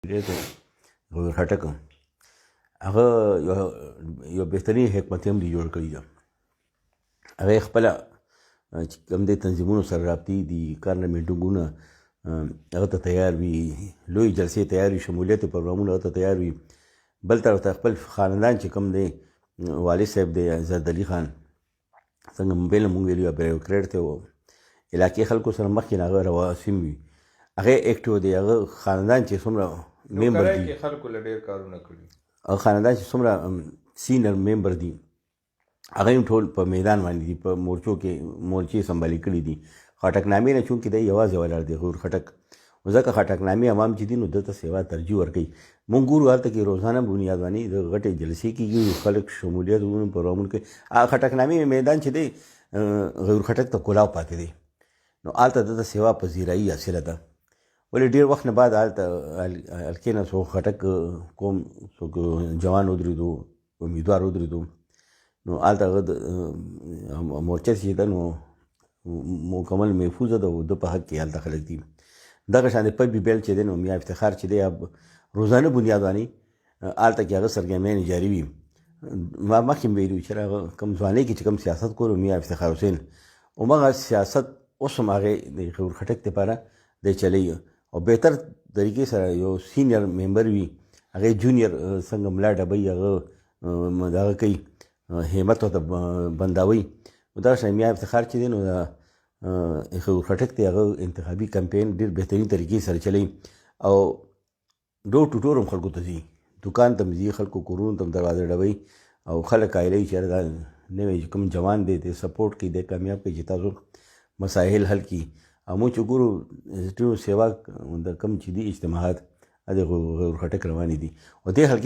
غویر خټک هغه یو بهترین حکمت عملي جوړ کړي ده. هغه خپله چې کوم دی تنظیمونو سره رابطې دي، کارنامې میټینګونه هغه ته تیار وي، لوی جلسې تیار وي، شمولیت پروګرامونه هغه ته تیار وي. بل طرف ته خپل خاندان چې کوم دی والد صاحب دی زردعلي خان، څنګه موبایل مونږ ویلي بیوروکریټ دی، علاقې خلکو سره مخکې نه هغه رواسم وي، هغه اکټیو دی. هغه خاندان چې څومره ممبر دي، خلکو له ډېر کارونه کړي، هغه خاندان چې څومره سینر ممبر دي هغه هم ټول په میدان باندې دي، په مورچو کې مورچې سنبالي کړي دي. خټکنامې نه چونکې دی یوازې ولاړ دی غور خټک، ځکه خټکنامې عوام چې دي نو دته سیوا ترجیح ورکوي. مونږ ګورو هلته کې روزانه بنیاد باندې د غټې جلسې کېږي، خلک شمولیت پروګرامونه کوي. هغه خټکنامې میدان چې دی غور خټک ته کلاو پاتې دی، نو هلته دته سیوا پذیرایي حاصله ده. ولې ډېر وخت نه بعد هلته هلکې نه څوک خټک کوم څوک جوان ودرېدو، امیدوار ودرېدو، نو هلته هغه مورچه چې ده نو مکمل محفوظه ده، د په حق کې هلته خلک دي. دغه شان د پبي بیل چې دی نو میا افتخار چې دی روزانه بنیاد باندې هلته کې هغه سرګرمیانې جاري وي. ما مخکې مې ویلي چې هغه کوم ځوانۍ کې چې کوم سیاست کولو میا افتخار حسین، همغه سیاست اوس هم هغې د غور خټک دپاره دی چلی، او بهتر طریقې سره یو سینیر ممبر وي، هغې جونیر څنګه ملا ډبوي هغه دغه کوي، همت ورته بندوي. دغه شان میا افتخار چې دی نو غور خټک دی هغه انتخابي کمپین ډېر بهترین طریقې سره چلی، او ډور ټو ډور هم خلکو ته ځي، دوکان ته هم ځي، خلکو کورونو ته هم دروازه ډبوي، او خلک قایلوي چې دا نوی کوم جوان دی دی سپورټ کوي، دی کامیاب کوي چې تاسو مسایل حل کړي. او موږ چې ګورو ټول سیوا د کوم چې دي اجتماعات د غور خټک روانې دي، او دې حلقې